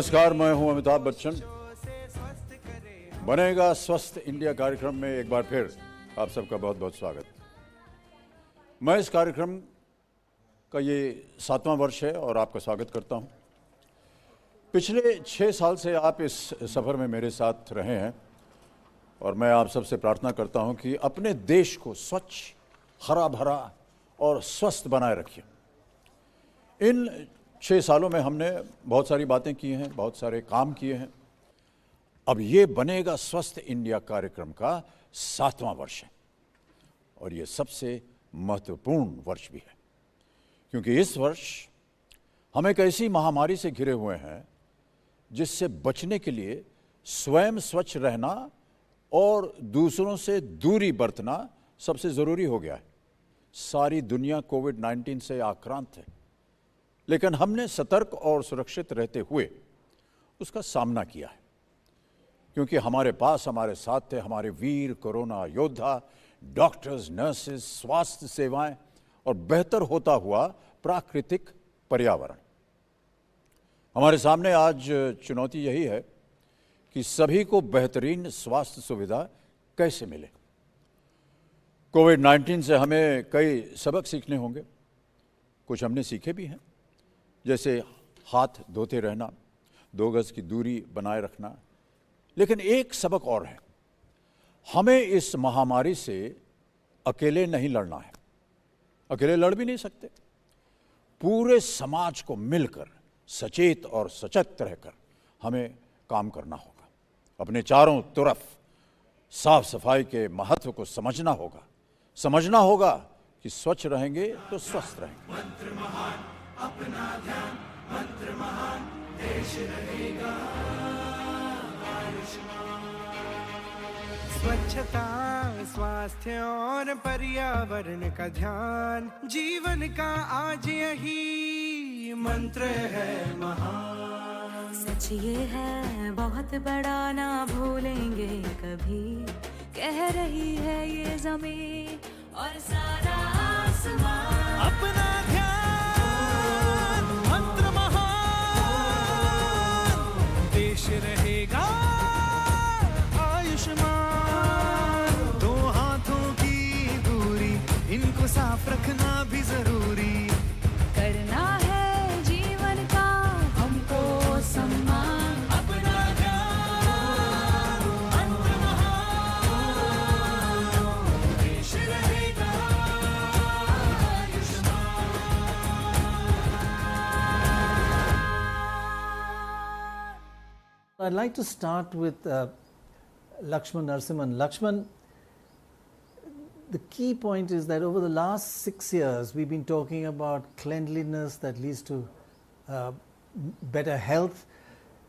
नमस्कार, मैं हूं अमिताभ बच्चन। बनेगा स्वस्थ इंडिया कार्यक्रम में एक बार फिर आप सबका बहुत बहुत स्वागत। मैं इस कार्यक्रम का ये 7वां वर्ष है और आपका स्वागत करता हूं। पिछले 6 साल से आप इस सफ़र में मेरे साथ रहे हैं और मैं आप सबसे प्रार्थना करता हूं कि अपने देश को स्वच्छ, हरा भरा और स्वस्थ बनाए रखिए। इन 6 सालों में हमने बहुत सारी बातें की हैं, बहुत सारे काम किए हैं। अब ये बनेगा स्वस्थ इंडिया कार्यक्रम का 7वां वर्ष है और ये सबसे महत्वपूर्ण वर्ष भी है, क्योंकि इस वर्ष हम एक ऐसी महामारी से घिरे हुए हैं जिससे बचने के लिए स्वयं स्वच्छ रहना और दूसरों से दूरी बरतना सबसे ज़रूरी हो गया है। सारी दुनिया कोविड-19 से आक्रांत है, लेकिन हमने सतर्क और सुरक्षित रहते हुए उसका सामना किया है, क्योंकि हमारे पास हमारे साथ थे हमारे वीर कोरोना योद्धा, डॉक्टर्स, नर्सेज, स्वास्थ्य सेवाएं और बेहतर होता हुआ प्राकृतिक पर्यावरण। हमारे सामने आज चुनौती यही है कि सभी को बेहतरीन स्वास्थ्य सुविधा कैसे मिले। कोविड-19 से हमें कई सबक सीखने होंगे, कुछ हमने सीखे भी हैं, जैसे हाथ धोते रहना, 2 गज की दूरी बनाए रखना। लेकिन एक सबक और है, हमें इस महामारी से अकेले नहीं लड़ना है। अकेले लड़ भी नहीं सकते। पूरे समाज को मिलकर सचेत और सशक्त रहकर हमें काम करना होगा। अपने चारों तरफ साफ सफाई के महत्व को समझना होगा कि स्वच्छ रहेंगे तो स्वस्थ रहेंगे। मंत्र महान, अपना ध्यान, मंत्र महान, देश रहेगा आयुष्मान। स्वच्छता, स्वास्थ्य और पर्यावरण का ध्यान, जीवन का आज यही मंत्र है महान। सच ये है बहुत बड़ा, ना भूलेंगे कभी, कह रही है ये ज़मीं और सारा आसमान। अपना ध्यान, मंत्र महान, देश रहेगा आयुष्मान। 2 हाथों की दूरी, इनको साफ रखना भी जरूरी। करना है जीवन का हमको सम्मान। अपना ध्यान, मंत्र महान, देश रहेगा Ayushman. I'd like to start with Lakshman Narasimhan. Lakshman, the key point is that over the last 6 years, we've been talking about cleanliness that leads to better health.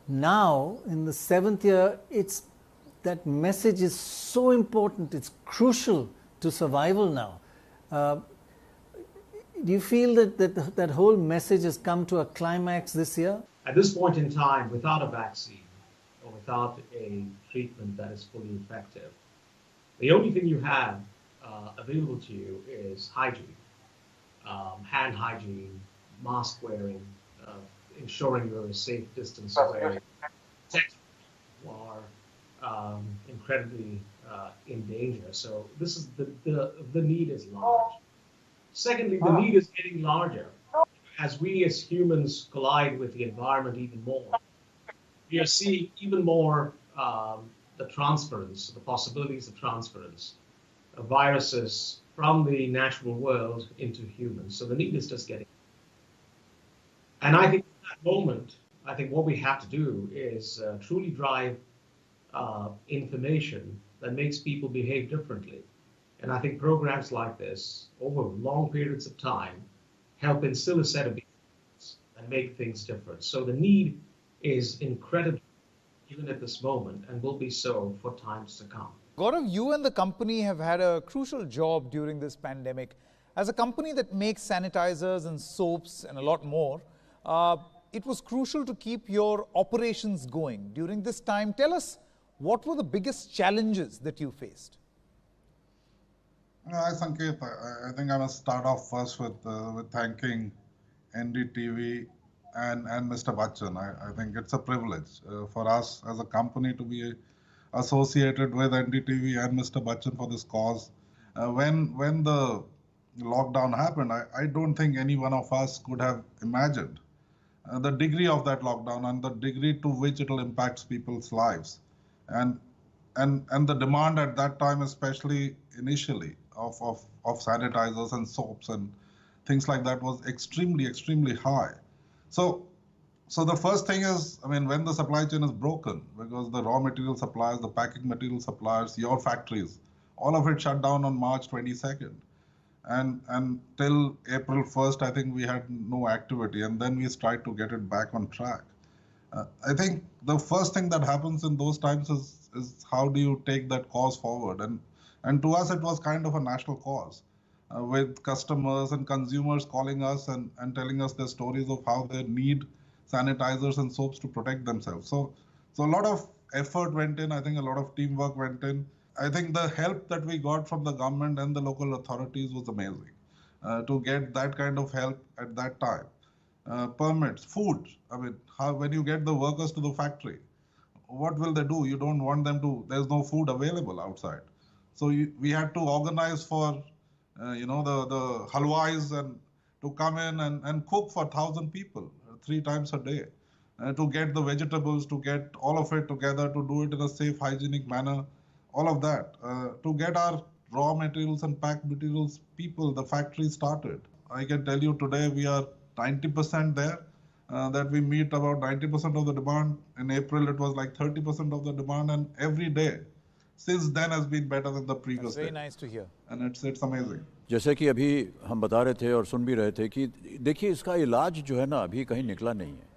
Now, in the 7th year, that message is so important. It's crucial to survival now. Do you feel that whole message has come to a climax this year? At this point in time, without a vaccine or without a treatment that is fully effective, the only thing you have available to you is hygiene, hand hygiene, mask wearing, ensuring you're a safe distance away, who are incredibly in danger. So this is the need is large. Secondly, the need is getting larger. As we as humans collide with the environment even more, we are seeing even more the transference, the possibilities of transference of viruses from the natural world into humans. So the need is just getting. And I think at that moment, I think what we have to do is truly drive information that makes people behave differently. And I think programs like this, over long periods of time, help instill a set of behaviors and make things different. So the need is incredible, even at this moment, and will be so for times to come. Gaurav, you and the company have had a crucial job during this pandemic. As a company that makes sanitizers and soaps and a lot more, it was crucial to keep your operations going during this time. Tell us, what were the biggest challenges that you faced? Hi, Sanket. I think I must start off first with thanking NDTV and Mr. Bachchan. I think it's a privilege for us as a company to be associated with NDTV and Mr. Bachchan for this cause. When the lockdown happened, I don't think any one of us could have imagined the degree of that lockdown and the degree to which it will impact people's lives. And the demand at that time, especially initially, of sanitizers and soaps and things like that was extremely, extremely high. So the first thing is, I mean, when the supply chain is broken, because the raw material suppliers, the packing material suppliers, your factories, all of it shut down on March 22nd. And till April 1st, I think we had no activity, and then we tried to get it back on track. I think the first thing that happens in those times is how do you take that cause forward? And to us, it was kind of a national cause, with customers and consumers calling us and telling us their stories of how they need sanitizers and soaps to protect themselves. So a lot of effort went in. I think a lot of teamwork went in. I think the help that we got from the government and the local authorities was amazing to get that kind of help at that time. Permits, food. I mean, when you get the workers to the factory, what will they do? You don't want them to, there's no food available outside. So we had to organize for, the halwais and to come in and cook for 1,000 people 3 times a day, to get the vegetables, to get all of it together, to do it in a safe, hygienic manner, all of that, to get our raw materials and packed materials, the factory started. I can tell you today we are 90% there, that we meet about 90% of the demand. In April, it was like 30% of the demand, and every day since then has been better than the previous day. Very nice to hear. And it's amazing. जैसे कि अभी हम बता रहे थे और सुन भी रहे थे कि देखिए इसका इलाज जो है ना अभी कहीं निकला नहीं है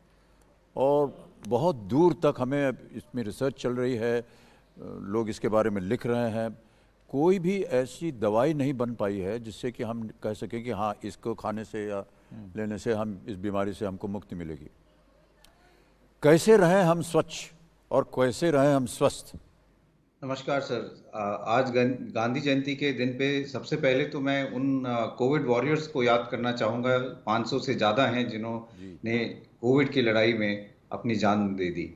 और बहुत दूर तक हमें इसमें रिसर्च चल रही है, लोग इसके बारे में लिख रहे हैं, कोई भी ऐसी दवाई नहीं बन पाई है जिससे कि हम कह सकें कि हाँ इसको खाने से या लेने से हम इस बीमारी से हमको मुक्ति मिलेगी। कैसे रहें हम स्वच्छ और कैसे रहें हम स्वस्थ? नमस्कार सर, आज गांधी जयंती के दिन पे सबसे पहले तो मैं उन कोविड वॉरियर्स को याद करना चाहूँगा, 500 से ज़्यादा हैं जिन्होंने कोविड की लड़ाई में अपनी जान दे दी।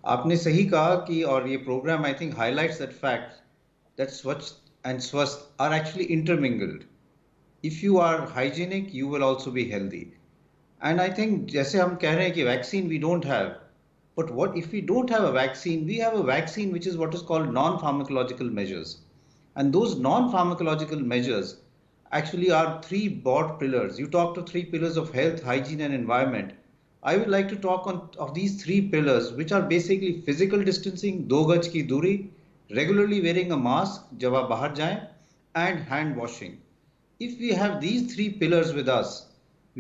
आपने सही कहा कि, और ये programme I think highlights that fact that swachh and swasth are actually intermingled. If you are hygienic you will also be healthy. And I think जैसे हम कह रहे हैं कि vaccine we don't have, but what if we don't have a vaccine? We have a vaccine which is what is called non-pharmacological measures, and those non-pharmacological measures actually are 3 broad pillars. You talked of 3 pillars of health, hygiene and environment. I would like to talk of these 3 pillars, which are basically physical distancing, 2 गज की दूरी, regularly wearing a mask जब आप बाहर जाएं, and hand washing. If we have these 3 pillars with us,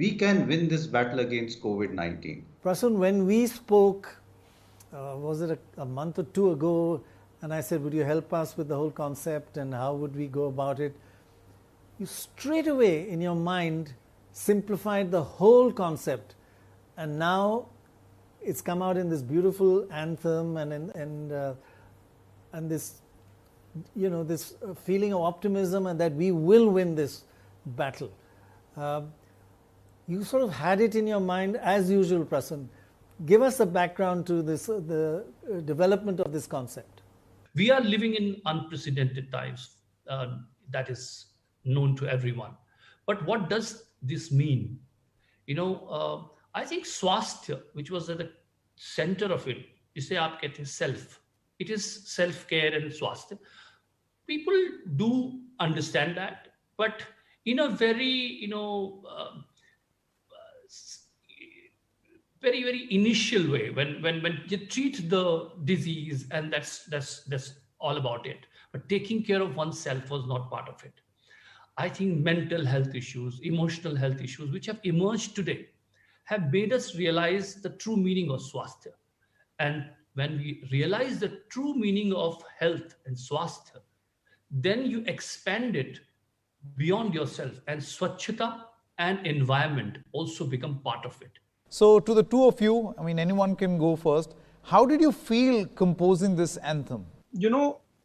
we can win this battle against COVID-19. Prasun, when we spoke, was it a month or 2 ago, and I said, would you help us with the whole concept and how would we go about it? You straight away in your mind simplified the whole concept, and now it's come out in this beautiful anthem and this, this feeling of optimism and that we will win this battle. You sort of had it in your mind as usual, Prasun. Give us the background to this, the development of this concept. We are living in unprecedented times. That is known to everyone. But what does this mean? I think Swasthya, which was at the center of it, is self. It is self-care and Swasthya. People do understand that, but in a very, very, very initial way, when you treat the disease, and that's all about it. But taking care of oneself was not part of it. I think mental health issues, emotional health issues, which have emerged today, have made us realize the true meaning of Swasthya. And when we realize the true meaning of health and Swasthya, then you expand it beyond yourself, and Swachhata and environment also become part of it. So to the two of you, I mean, anyone can go first. How did you feel composing this anthem?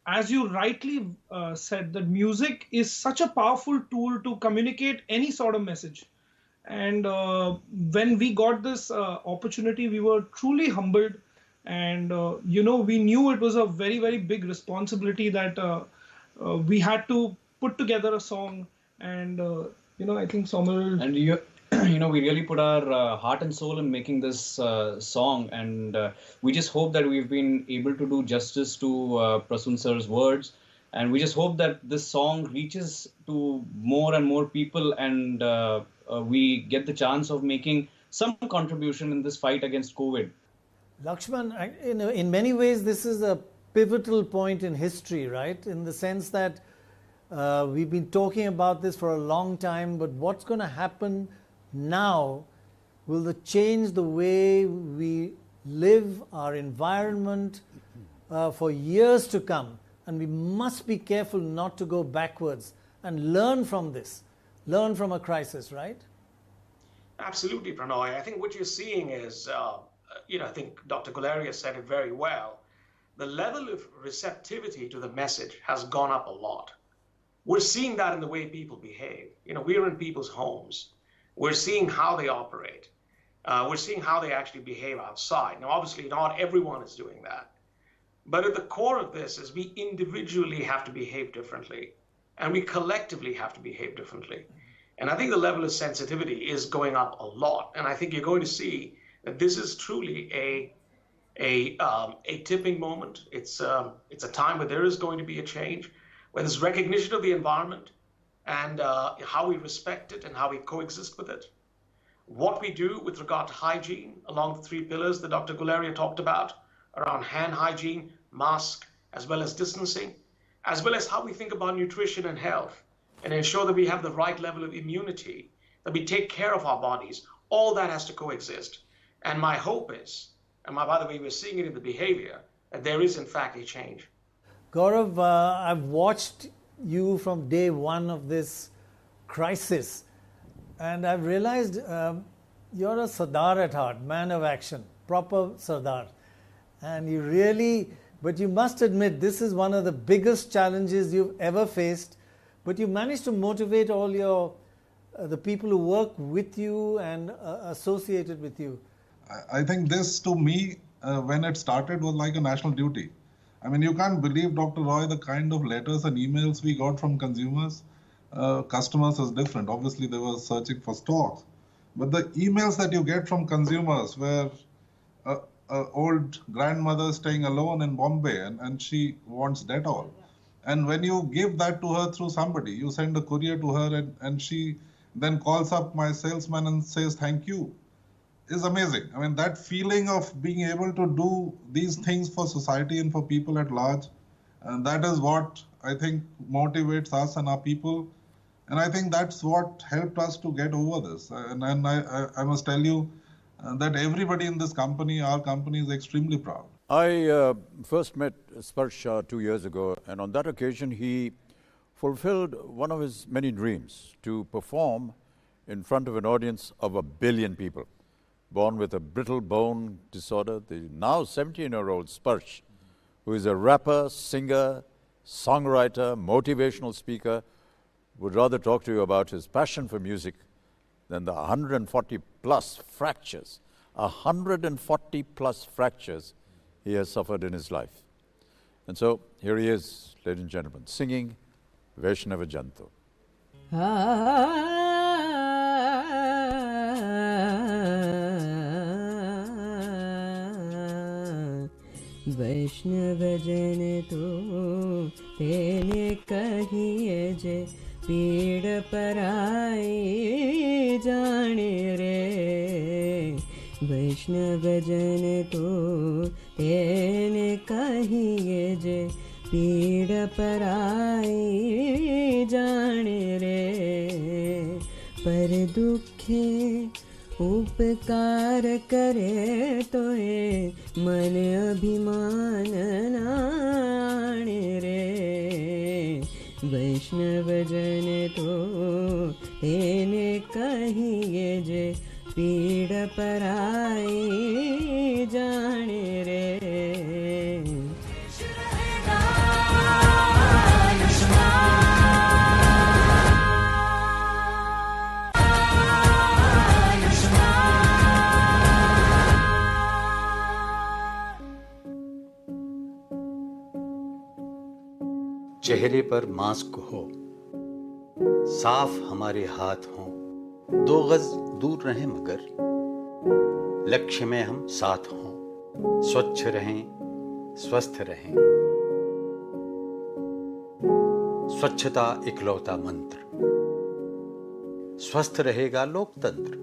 As you rightly said, that music is such a powerful tool to communicate any sort of message. And when we got this opportunity, we were truly humbled. And, we knew it was a very, very big responsibility that we had to put together a song. And, I think Somil... And we really put our heart and soul in making this song. And we just hope that we've been able to do justice to Prasoon sir's words. And we just hope that this song reaches to more and more people, and we get the chance of making some contribution in this fight against COVID. Lakshman, in many ways, this is a pivotal point in history, right? In the sense that we've been talking about this for a long time, but what's going to happen now will change the way we live, our environment, for years to come. And we must be careful not to go backwards and learn from this, learn from a crisis, right? Absolutely, Prannoy. I think what you're seeing is, I think Dr. Guleria said it very well. The level of receptivity to the message has gone up a lot. We're seeing that in the way people behave. We're in people's homes. We're seeing how they operate. We're seeing how they actually behave outside. Now, obviously, not everyone is doing that. But at the core of this is we individually have to behave differently, and we collectively have to behave differently. And I think the level of sensitivity is going up a lot. And I think you're going to see that this is truly a tipping moment. It's a time where there is going to be a change, where there's recognition of the environment and how we respect it and how we coexist with it. What we do with regard to hygiene along the 3 pillars that Dr. Guleria talked about, around hand hygiene, mask, as well as distancing, as well as how we think about nutrition and health and ensure that we have the right level of immunity, that we take care of our bodies. All that has to coexist. And my hope is, and by the way, we're seeing it in the behavior, that there is in fact a change. Gaurav, I've watched you from day one of this crisis, and I've realized you're a Sardar at heart, man of action, proper Sardar. And but you must admit, this is one of the biggest challenges you've ever faced, but you managed to motivate all the people who work with you and associated with you. I think this, to me, when it started, was like a national duty. I mean, you can't believe, Dr. Roy, the kind of letters and emails we got from consumers. Customers is different. Obviously, they were searching for stocks. But the emails that you get from consumers where old grandmother staying alone in Bombay and she wants Dettol. And when you give that to her through somebody, you send a courier to her and she then calls up my salesman and says thank you, is amazing. I mean, that feeling of being able to do these things for society and for people at large, and that is what I think motivates us and our people. And I think that's what helped us to get over this. And I must tell you, that everybody in this company, our company, is extremely proud. I first met Sparsh 2 years ago, and on that occasion he fulfilled one of his many dreams, to perform in front of an audience of 1 billion people. Born with a brittle bone disorder, the now 17-year-old Sparsh, who is a rapper, singer, songwriter, motivational speaker, would rather talk to you about his passion for music than the 140 plus fractures he has suffered in his life. And so here he is, ladies and gentlemen, singing Vaishnava Janto. वैष्णव जन तो तेने कहिए जे पीड़ पराई जाने रे वैष्णव जन तो तेने कहिए जे पीड़ पराई जाने रे पर दुखे उपकार करे तो मन अभिमान नाणे रे वैष्णव जन तो तेने कहिए जे पीड़ पराई जाने रे चेहरे पर मास्क हो, साफ हमारे हाथ हों, 2 गज दूर रहें मगर लक्ष्य में हम साथ हों, स्वच्छ रहें, स्वस्थ रहें। स्वच्छता इकलौता मंत्र, स्वस्थ रहेगा लोकतंत्र।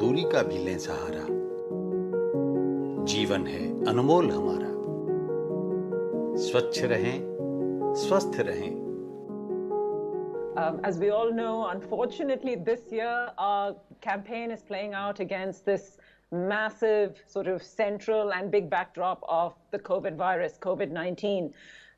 दूरी का भी लें सहारा, जीवन है अनमोल हमारा। स्वच्छ रहें, स्वस्थ रहें। As we all know, unfortunately, this year our campaign is playing out against this massive sort of central and big backdrop of the COVID virus, COVID-19.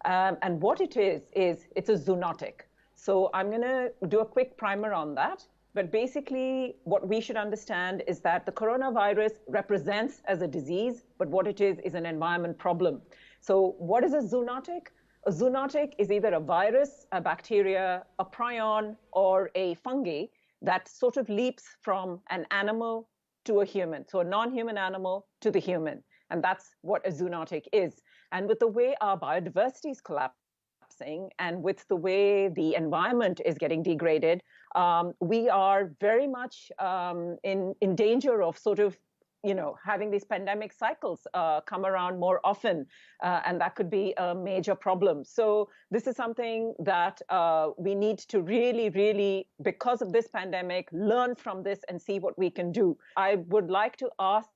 And what it is it's a zoonotic. So I'm going to do a quick primer on that. But basically, what we should understand is that the coronavirus represents as a disease, but what it is an environment problem. So what is a zoonotic? A zoonotic is either a virus, a bacteria, a prion, or a fungi that sort of leaps from an animal to a human. So a non-human animal to the human. And that's what a zoonotic is. And with the way our biodiversity is collapsing and with the way the environment is getting degraded, we are very much in danger of sort of having these pandemic cycles come around more often, and that could be a major problem. So this is something that we need to really, really, because of this pandemic, learn from this and see what we can do. I would like to ask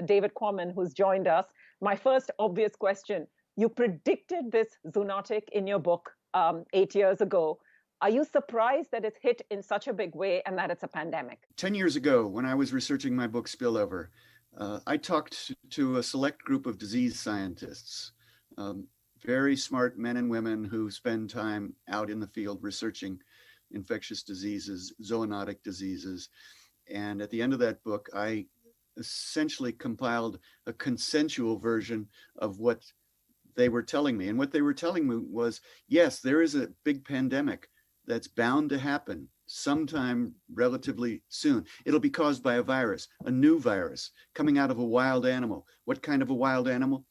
David Quammen, who's joined us, my first obvious question. You predicted this zoonotic in your book 8 years ago. Are you surprised that it's hit in such a big way and that it's a pandemic? 10 years ago, when I was researching my book Spillover, I talked to a select group of disease scientists, very smart men and women who spend time out in the field researching infectious diseases, zoonotic diseases. And at the end of that book, I essentially compiled a consensual version of what they were telling me. And what they were telling me was, yes, there is a big pandemic that's bound to happen sometime relatively soon. It'll be caused by a virus, a new virus coming out of a wild animal. What kind of a wild animal?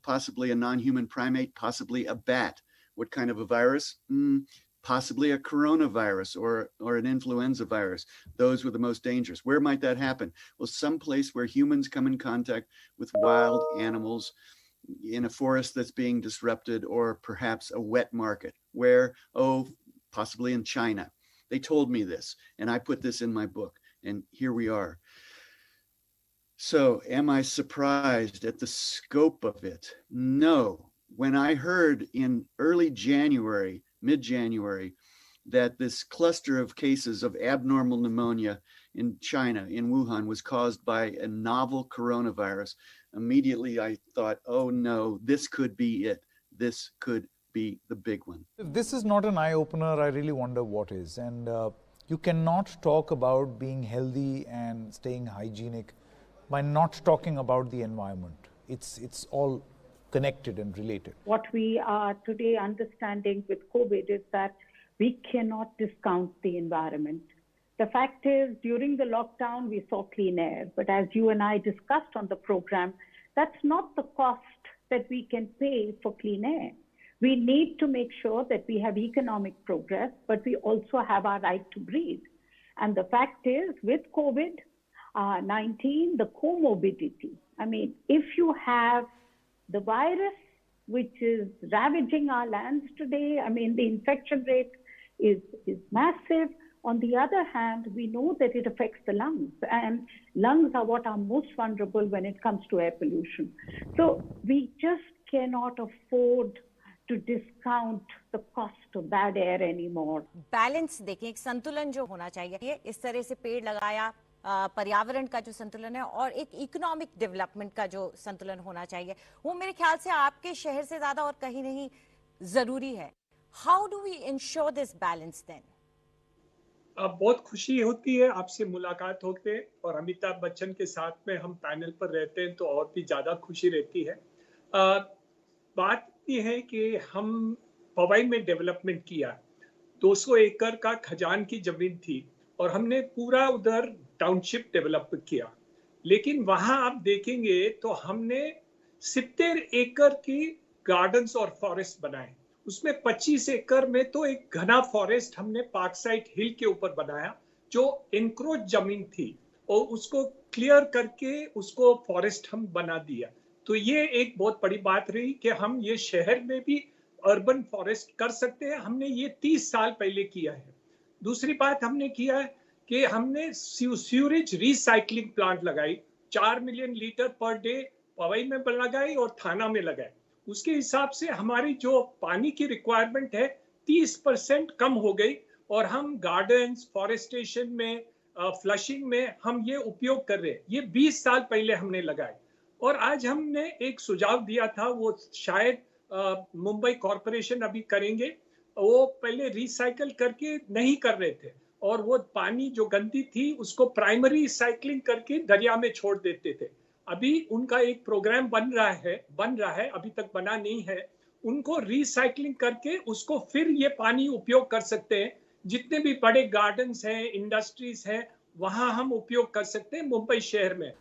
Possibly a non-human primate, possibly a bat. What kind of a virus? Possibly a coronavirus or an influenza virus. Those were the most dangerous. Where might that happen? Well, someplace where humans come in contact with wild animals, in a forest that's being disrupted, or perhaps a wet market where, possibly in China. They told me this, and I put this in my book, and here we are. So am I surprised at the scope of it? No. When I heard in early January, mid-January, that this cluster of cases of abnormal pneumonia in China, in Wuhan, was caused by a novel coronavirus, immediately I thought, oh no, this could be it. This could be the big one. If this is not an eye-opener, I really wonder what is. And you cannot talk about being healthy and staying hygienic by not talking about the environment. It's all connected and related. What we are today understanding with COVID is that we cannot discount the environment. The fact is, during the lockdown, we saw clean air. But as you and I discussed on the program, that's not the cost that we can pay for clean air. We need to make sure that we have economic progress, but we also have our right to breathe. And the fact is, with COVID-19, the comorbidity, I mean, if you have the virus, which is ravaging our lands today, I mean, the infection rate is massive. On the other hand, we know that it affects the lungs, and lungs are what are most vulnerable when it comes to air pollution. So we just cannot afford to discount the cost of bad air anymore. Balance देखें, एक संतुलन जो होना चाहिए, इस तरह से पेड़ लगाया, पर्यावरण का जो संतुलन है और एक इकोनॉमिक डेवलपमेंट का जो संतुलन होना चाहिए, वो मेरे ख्याल से आपके शहर से ज्यादा और कहीं नहीं जरूरी है. How do we ensure this balance then? बहुत खुशी होती है आपसे मुलाकात होते, और अमिताभ बच्चन के साथ में हम पैनल पर रहते हैं तो और भी ज़्यादा खुशी रहती है. बात ये है कि हम पवई में डेवलपमेंट किया, 200 एकड़ का खजान की जमीन थी और हमने पूरा उधर टाउनशिप डेवलप किया. लेकिन वहाँ आप देखेंगे तो हमने 70 एकड़ की गार्डन्स और फॉरेस्ट बनाए। उसमें 25 एकड़ में तो एक घना फॉरेस्ट हमने पार्कसाइड हिल के ऊपर बनाया जो एनक्रोच जमीन थी, और उसको क्लियर करके उसको फॉरेस्ट हम बना दिया। तो ये एक बहुत बड़ी बात रही कि हम ये शहर में भी अर्बन फॉरेस्ट कर सकते हैं। हमने ये 30 साल पहले किया है। दूसरी बात हमने किया है कि हमने सीवरेज रिसाइकलिंग प्लांट लगाई, 4 million litre per day Powai में लगाई और थाना में लगाई। उसके हिसाब से हमारी जो पानी की रिक्वायरमेंट है 30% कम हो गई, और हम गार्डन्स, फॉरेस्टेशन में, फ्लशिंग में हम ये उपयोग कर रहे हैं। ये 20 साल पहले हमने लगाए। और आज हमने एक सुझाव दिया था, वो शायद मुंबई कॉरपोरेशन अभी करेंगे। वो पहले रिसाइकल करके नहीं कर रहे थे, और वो पानी जो गंदी थी उसको प्राइमरी रिसाइकलिंग करके दरिया में छोड़ देते थे। अभी उनका एक प्रोग्राम बन रहा है, अभी तक बना नहीं है। उनको रिसाइकलिंग करके उसको फिर ये पानी उपयोग कर सकते हैं। जितने भी बड़े गार्डन्स हैं, इंडस्ट्रीज हैं, वहां हम उपयोग कर सकते हैं मुंबई शहर में।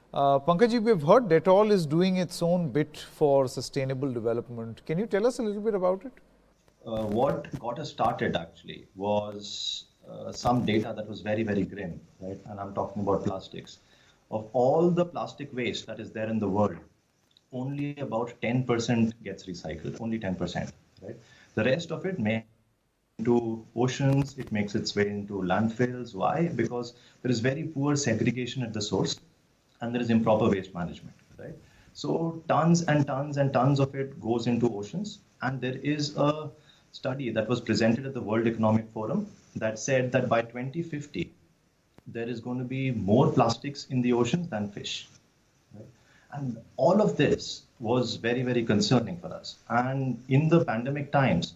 Pankaj, we've heard Dettol is doing its own bit for sustainable development. Can you tell us a little bit about it? What got us started actually was some data that was very, very grim, right? And I'm talking about plastics. Of all the plastic waste that is there in the world, only about 10% gets recycled, only 10%, right? The rest of it may into oceans, it makes its way into landfills. Why? Because there is very poor segregation at the source, and there is improper waste management, right? So tons and tons and tons of it goes into oceans, and there is a study that was presented at the World Economic Forum that said that by 2050, there is going to be more plastics in the oceans than fish, right? And all of this was very, very concerning for us. And in the pandemic times,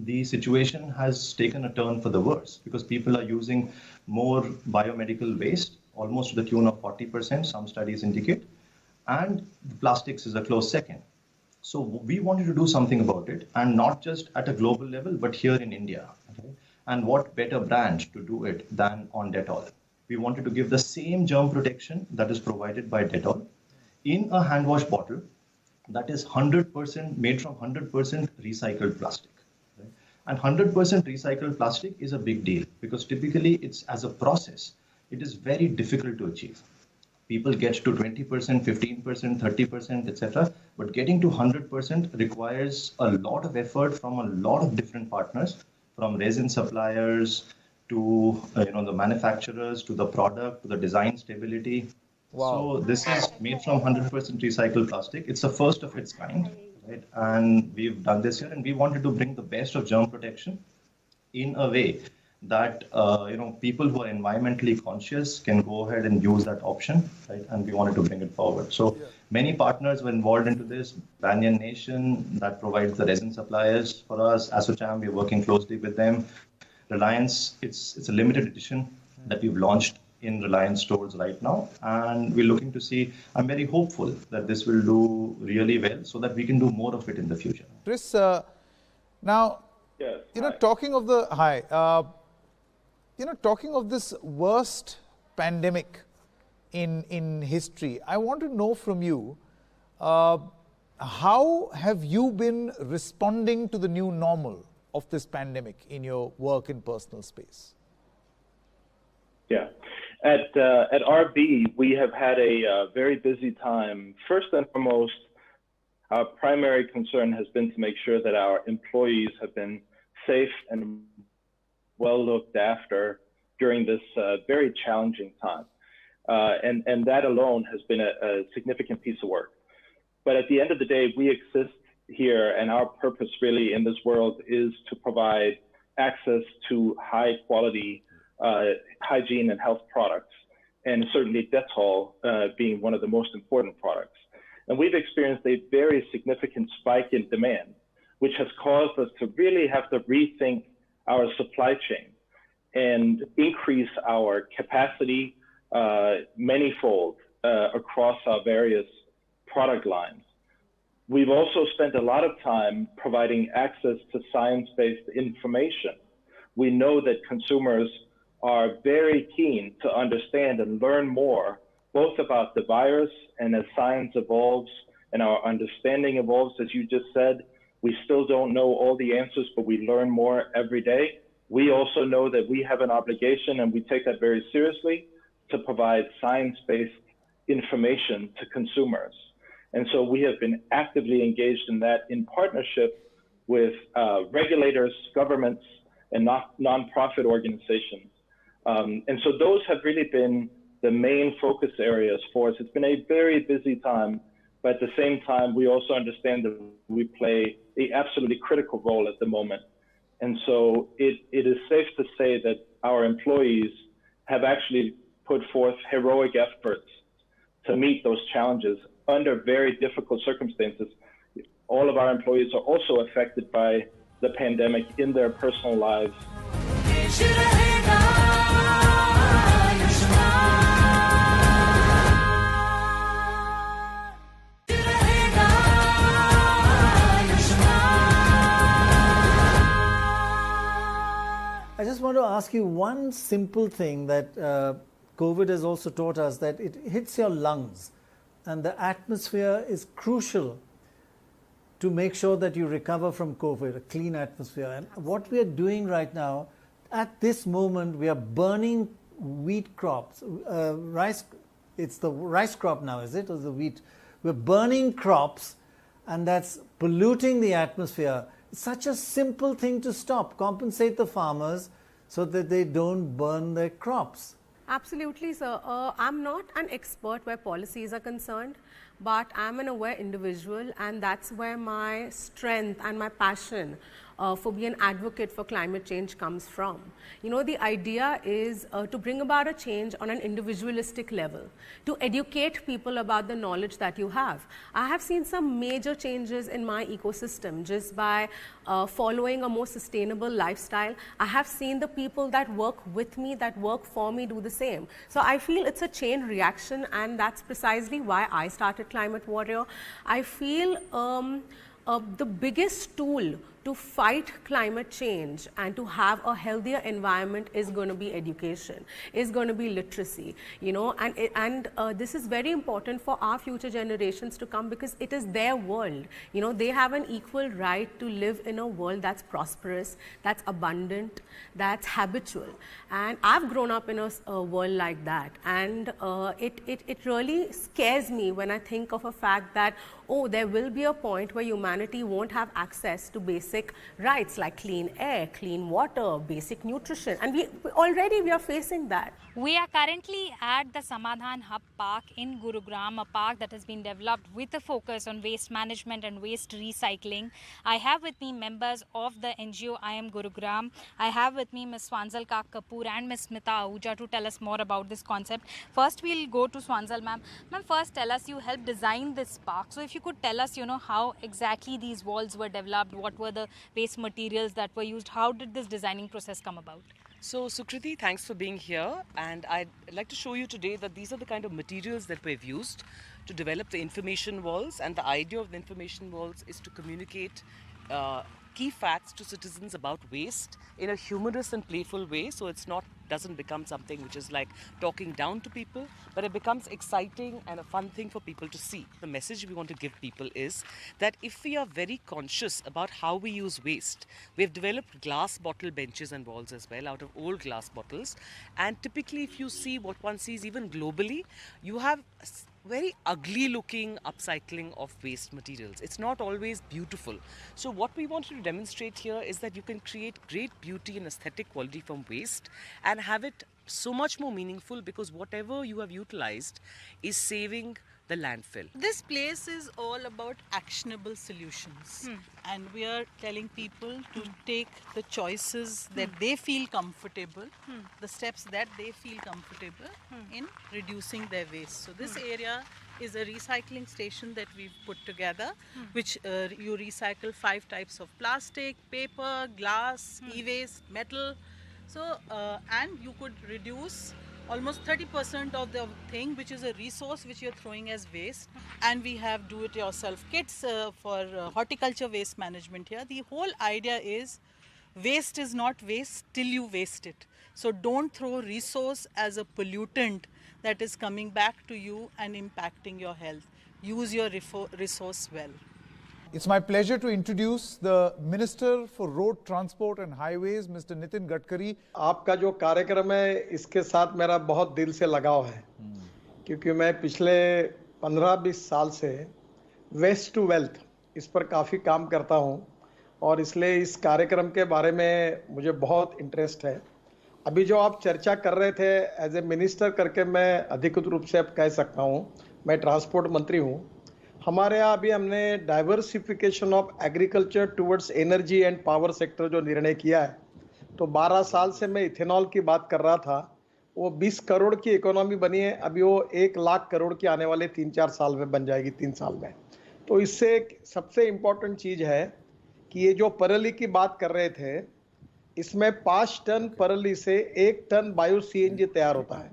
the situation has taken a turn for the worse, because people are using more biomedical waste, almost to the tune of 40%, some studies indicate, and plastics is a close second. So we wanted to do something about it, and not just at a global level, but here in India. Okay? And what better brand to do it than on Dettol? We wanted to give the same germ protection that is provided by Dettol in a hand wash bottle that is 100% made from 100% recycled plastic. And 100% recycled plastic is a big deal, because typically it's as a process, it is very difficult to achieve. People get to 20%, 15%, 30%, etc. But getting to 100% requires a lot of effort from a lot of different partners, from resin suppliers to the manufacturers, to the product, to the design stability. Wow. So this is made from 100% recycled plastic. It's the first of its kind. Right? And we've done this here, and we wanted to bring the best of germ protection in a way that people who are environmentally conscious can go ahead and use that option, right? And we wanted to bring it forward. So many partners were involved into this. Banyan Nation, that provides the resin suppliers for us. Asocham, we're working closely with them. Reliance, it's a limited edition that we've launched in Reliance stores right now, and we're looking to see. I'm very hopeful that this will do really well, so that we can do more of it in the future. Chris, now, talking of talking of this worst pandemic in history, I want to know from you, how have you been responding to the new normal of this pandemic in your work and personal space? Yeah. At RB, we have had a very busy time. First and foremost, our primary concern has been to make sure that our employees have been safe and well looked after during this very challenging time. And that alone has been a significant piece of work. But at the end of the day, we exist here, and our purpose really in this world is to provide access to high quality hygiene and health products, and certainly Dettol being one of the most important products. And we've experienced a very significant spike in demand, which has caused us to really have to rethink our supply chain and increase our capacity manyfold across our various product lines. We've also spent a lot of time providing access to science-based information. We know that consumers are very keen to understand and learn more, both about the virus and as science evolves, and our understanding evolves, as you just said. We still don't know all the answers, but we learn more every day. We also know that we have an obligation, and we take that very seriously, to provide science-based information to consumers. And so we have been actively engaged in that in partnership with regulators, governments, and nonprofit organizations. And so those have really been the main focus areas for us. It's been a very busy time, but at the same time, we also understand that we play an absolutely critical role at the moment. And so it is safe to say that our employees have actually put forth heroic efforts to meet those challenges under very difficult circumstances. All of our employees are also affected by the pandemic in their personal lives. I just want to ask you one simple thing that COVID has also taught us, that it hits your lungs, and the atmosphere is crucial to make sure that you recover from COVID, a clean atmosphere. And what we are doing right now, at this moment, we are burning wheat crops, rice. It's the rice crop now, is it, or the wheat? We're burning crops, and that's polluting the atmosphere. It's such a simple thing to stop. Compensate the farmers so that they don't burn their crops. Absolutely, sir. I'm not an expert where policies are concerned, but I'm an aware individual, and that's where my strength and my passion for being an advocate for climate change comes from. You know, the idea is to bring about a change on an individualistic level, to educate people about the knowledge that you have. I have seen some major changes in my ecosystem just by following a more sustainable lifestyle. I have seen the people that work with me, that work for me, do the same. So I feel it's a chain reaction, and that's precisely why I started Climate Warrior. I feel the biggest tool to fight climate change and to have a healthier environment is going to be education, is going to be literacy, you know, and this is very important for our future generations to come, because it is their world. You know, they have an equal right to live in a world that's prosperous, that's abundant, that's habitual. And I've grown up in a world like that, and it really scares me when I think of a fact that, oh, there will be a point where humanity won't have access to basic rights like clean air, clean water, basic nutrition, and we are facing that. We are currently at the Samadhan Hub Park in Gurugram, a park that has been developed with a focus on waste management and waste recycling. I have with me members of the NGO I Am Gurugram. I have with me Ms. Swanzal Kapoor and Ms. Smita Ahuja to tell us more about this concept. First, we'll go to Swanzal ma'am. Ma'am, first tell us, you helped design this park. So if you could tell us, you know, how exactly these walls were developed, what were the waste materials that were used, how did this designing process come about? So Sukriti, thanks for being here, and I'd like to show you today that these are the kind of materials that we've used to develop the information walls, and the idea of the information walls is to communicate key facts to citizens about waste in a humorous and playful way, so it's not doesn't become something which is like talking down to people, but it becomes exciting and a fun thing for people to see. The message we want to give people is that if we are very conscious about how we use waste, we have developed glass bottle benches and walls as well out of old glass bottles, and typically if you see what one sees even globally, you have very ugly looking upcycling of waste materials. It's not always beautiful. So what we want to demonstrate here is that you can create great beauty and aesthetic quality from waste and have it so much more meaningful, because whatever you have utilized is saving the landfill. This place is all about actionable solutions, and we are telling people to take the choices that they feel comfortable, the steps that they feel comfortable in reducing their waste. So this area is a recycling station that we've put together, which you recycle 5 types of plastic, paper, glass, e-waste, metal. So, and you could reduce almost 30% of the thing, which is a resource which you're throwing as waste. And we have do-it-yourself kits for horticulture waste management here. The whole idea is waste is not waste till you waste it. So don't throw resource as a pollutant that is coming back to you and impacting your health. use your resource well. It's my pleasure to introduce the Minister for Road Transport and Highways, Mr. Nitin Gadkari. आपका जो कार्यक्रम है इसके साथ मेरा बहुत दिल से लगाव है क्योंकि मैं पिछले 15-20 साल से वेस्ट टू वेल्थ इस पर काफ़ी काम करता हूं और इसलिए इस कार्यक्रम के बारे में मुझे बहुत इंटरेस्ट है। अभी जो आप चर्चा कर रहे थे एज ए मिनिस्टर करके मैं अधिकृत रूप से अब कह सकता हूं, मैं ट्रांसपोर्ट मंत्री हूं। हमारे यहाँ अभी हमने diversification of agriculture towards energy and power sector जो निर्णय किया है, तो 12 साल से मैं इथेनॉल की बात कर रहा था, वो 20 करोड़ की इकोनॉमी बनी है, अभी वो 1 लाख करोड़ की आने वाले 3-4 साल में बन जाएगी, 3 साल में। तो इससे सबसे इम्पोर्टेंट चीज़ है कि ये जो परली की बात कर रहे थे, इसमें 5 टन परली से 1 टन बायो सीएनजी तैयार होता है।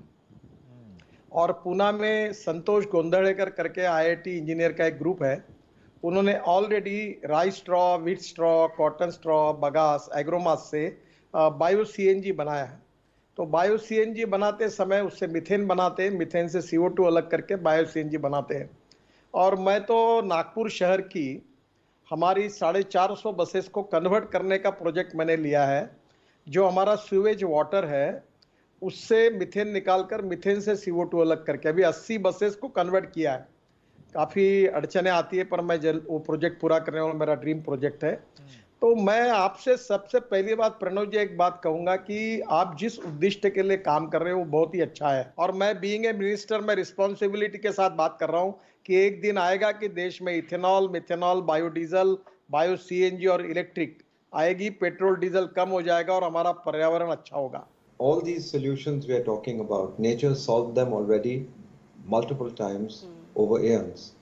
और पूना में संतोष गोंधड़ेकर करके आईआईटी इंजीनियर का एक ग्रुप है, उन्होंने already rice straw, wheat straw, cotton straw, bagasse, agromass से बायो सीएनजी बनाया है। तो बायो सीएनजी बनाते समय उससे मीथेन बनाते हैं, मीथेन से CO2 अलग करके बायो सीएनजी बनाते हैं। और मैं तो नागपुर शहर की हमारी 450 बसेस को कन्वर्ट करने का प्रोजेक्ट मैंने लिया है। जो हमारा सीवेज वाटर है उससे मीथेन निकालकर मीथेन से CO2 अलग करके अभी 80 बसेस को कन्वर्ट किया है। काफ़ी अड़चने आती है पर मैं वो प्रोजेक्ट पूरा करने वाला मेरा ड्रीम प्रोजेक्ट है। तो मैं आपसे सबसे पहली बात प्रणव जी एक बात कहूँगा कि आप जिस उद्देश्य के लिए काम कर रहे हो वो बहुत ही अच्छा है। और मैं बीइंग ए मिनिस्टर में रिस्पॉन्सिबिलिटी के साथ बात कर रहा हूँ कि एक दिन आएगा कि देश में ethanol, methanol, biodiesel, bio CNG और इलेक्ट्रिक आएगी, पेट्रोल डीजल कम हो जाएगा और हमारा पर्यावरण अच्छा होगा। All these solutions we are talking about, nature solved them already multiple times over eons.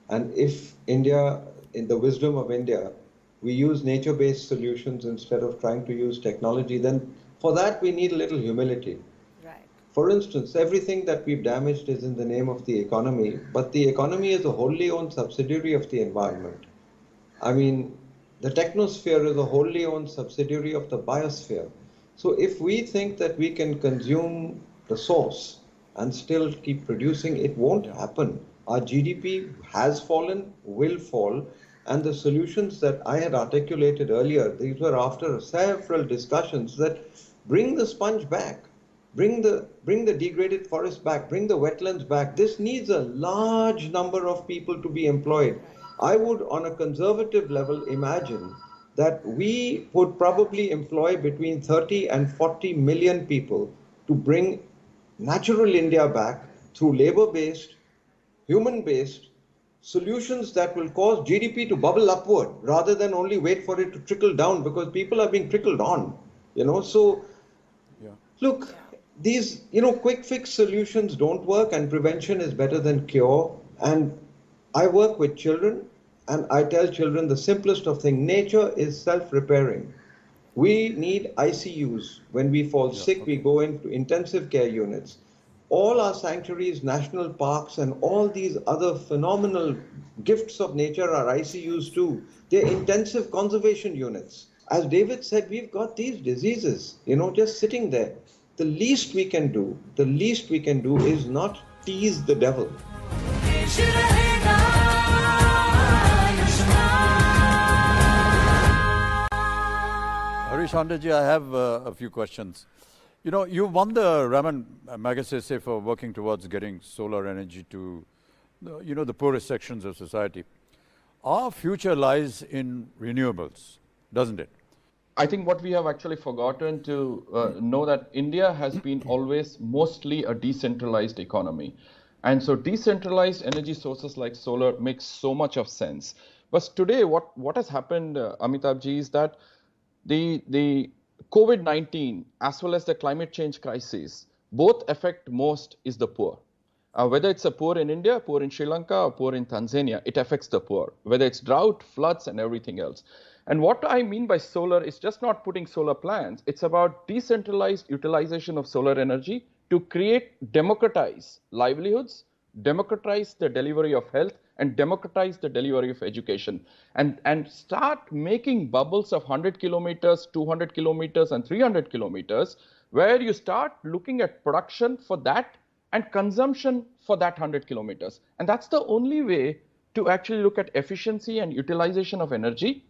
And if India, in the wisdom of India, we use nature-based solutions instead of trying to use technology, then for that we need a little humility. Right. For instance, everything that we've damaged is in the name of the economy, but the economy is a wholly owned subsidiary of the environment. I mean, the technosphere is a wholly owned subsidiary of the biosphere. So if we think that we can consume the source and still keep producing, it won't happen. Our GDP has fallen, will fall, and the solutions that I had articulated earlier, these were after several discussions that bring the sponge back, bring the degraded forest back, bring the wetlands back. This needs a large number of people to be employed. I would, on a conservative level, imagine that we would probably employ between 30 and 40 million people to bring natural India back through labor-based, human-based solutions that will cause GDP to bubble upward rather than only wait for it to trickle down, because people are being trickled on, So, look, these, quick fix solutions don't work, and prevention is better than cure. And I work with children, and I tell children the simplest of things: nature is self-repairing. We need ICUs. When we fall sick, we go into intensive care units. All our sanctuaries, national parks, and all these other phenomenal gifts of nature are ICUs too. They're intensive conservation units. As David said, we've got these diseases, just sitting there. The least we can do is not tease the devil. Harish Andeji, I have a few questions. You won the Raman Magsaysay for working towards getting solar energy to, the poorest sections of society. Our future lies in renewables, doesn't it? I think what we have actually forgotten to know that India has been always mostly a decentralized economy. And so decentralized energy sources like solar makes so much of sense. But today, what has happened, Amitabh-ji, is that the COVID-19 as well as the climate change crisis both affect most is the poor. Whether it's a poor in India, poor in Sri Lanka, or poor in Tanzania, it affects the poor. Whether it's drought, floods, and everything else. And what I mean by solar is just not putting solar plants. It's about decentralized utilization of solar energy to democratize livelihoods, democratize the delivery of health, and democratize the delivery of education, and start making bubbles of 100 kilometers, 200 kilometers, and 300 kilometers, where you start looking at production for that and consumption for that 100 kilometers. And that's the only way to actually look at efficiency and utilization of energy.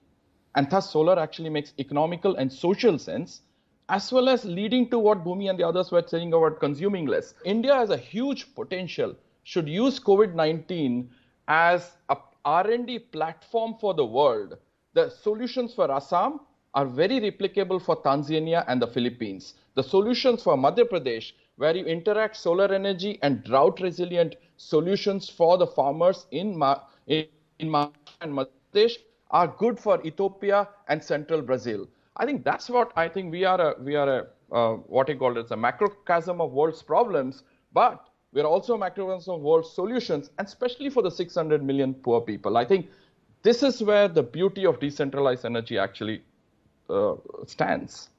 And thus solar actually makes economical and social sense, as well as leading to what Bhumi and the others were saying about consuming less. India has a huge potential, should use COVID-19 as a R&D platform for the world. The solutions for Assam are very replicable for Tanzania and the Philippines. The solutions for Madhya Pradesh, where you interact solar energy and drought-resilient solutions for the farmers in Maharashtra and Madhya Pradesh, are good for Ethiopia and central Brazil. I think that's what I think we are what I call it, a macrocosm of world's problems, but we're also a macrocosm of world's solutions, and especially for the 600 million poor people. I think this is where the beauty of decentralized energy actually stands.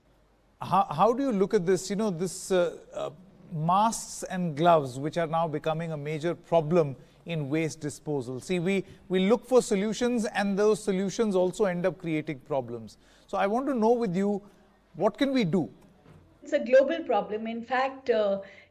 How do you look at this? You know, this masks and gloves, which are now becoming a major problem in waste disposal. See, we look for solutions, and those solutions also end up creating problems. So I want to know with you, what can we do? It's a global problem. In fact,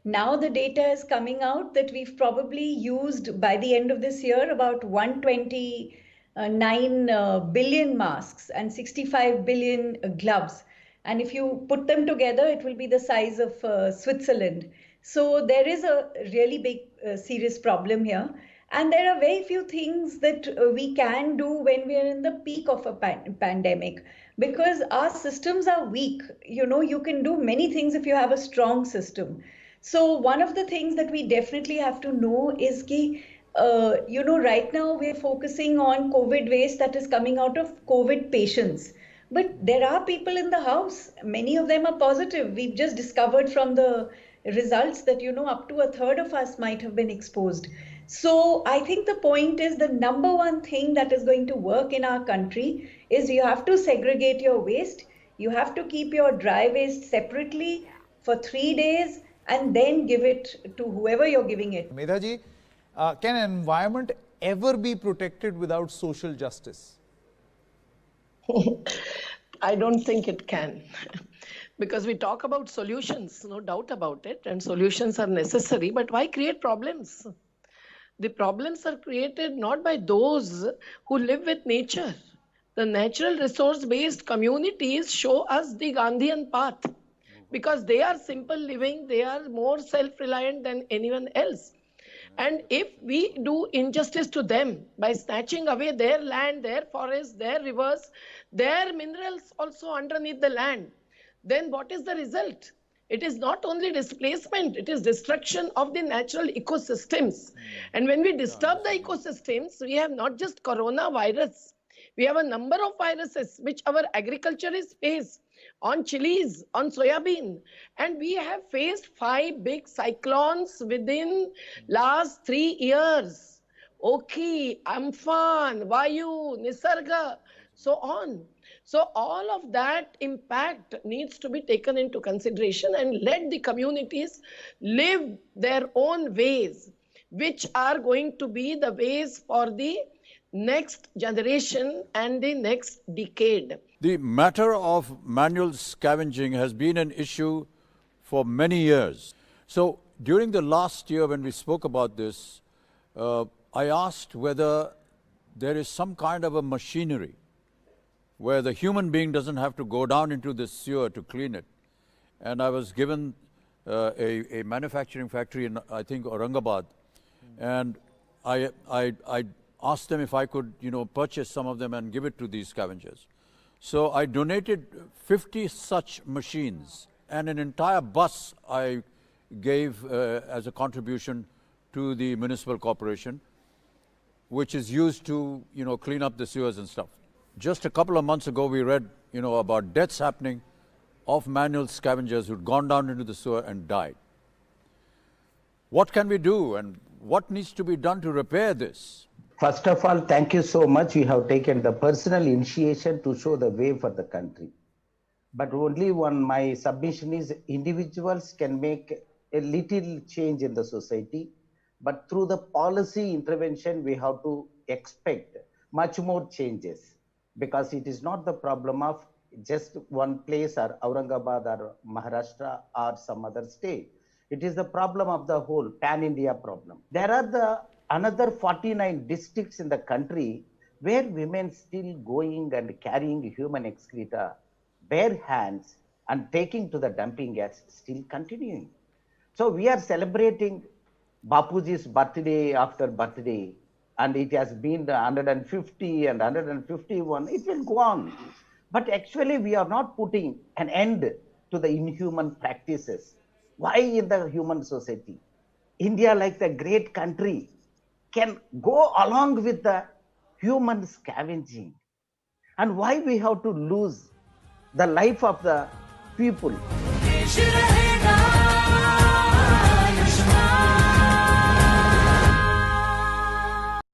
now the data is coming out that we've probably used by the end of this year about 129 billion masks and 65 billion gloves. And if you put them together, it will be the size of Switzerland. So there is a really big, serious problem here. And there are very few things that we can do when we are in the peak of a pandemic, because our systems are weak. You know, you can do many things if you have a strong system. So one of the things that we definitely have to know is ki, you know, right now we're focusing on COVID waste that is coming out of COVID patients. But there are people in the house. Many of them are positive. We've just discovered from the results that, you know, up to a third of us might have been exposed. So I think the point is the number one thing that is going to work in our country is you have to segregate your waste. You have to keep your dry waste separately for 3 days and then give it to whoever you're giving it. Medhaji, can an environment ever be protected without social justice? I don't think it can. Because we talk about solutions, no doubt about it, and solutions are necessary, but why create problems? The problems are created not by those who live with nature. The natural resource-based communities show us the Gandhian path because they are simple living, they are more self-reliant than anyone else. And if we do injustice to them by snatching away their land, their forests, their rivers, their minerals also underneath the land, then what is the result? It is not only displacement, it is destruction of the natural ecosystems. And when we disturb the ecosystems, we have not just coronavirus. We have a number of viruses which our agriculture is faced on chilies, on soybean. And we have faced 5 big cyclones within last 3 years. Oki, Amphan, Vayu, Nisarga, so on. So all of that impact needs to be taken into consideration and let the communities live their own ways, which are going to be the ways for the next generation and the next decade. The matter of manual scavenging has been an issue for many years. So during the last year when we spoke about this, I asked whether there is some kind of a machinery where the human being doesn't have to go down into the sewer to clean it. And I was given a manufacturing factory in, I think, Aurangabad. And I asked them if I could, you know, purchase some of them and give it to these scavengers. So I donated 50 such machines, and an entire bus I gave as a contribution to the municipal corporation, which is used to, you know, clean up the sewers and stuff. Just a couple of months ago, we read, you know, about deaths happening of manual scavengers who'd gone down into the sewer and died. What can we do, and what needs to be done to repair this? First of all, thank you so much. You have taken the personal initiation to show the way for the country. But only one, my submission is individuals can make a little change in the society, but through the policy intervention, we have to expect much more changes. Because it is not the problem of just one place or Aurangabad or Maharashtra or some other state. It is the problem of the whole pan-India problem. There are another 49 districts in the country where women still going and carrying human excreta, bare hands, and taking to the dumping as still continuing. So we are celebrating Bapuji's birthday after birthday, and it has been 150 and 151, it will go on. But actually we are not putting an end to the inhuman practices. Why in the human society? India, like the great country, can go along with the human scavenging. And why we have to lose the life of the people?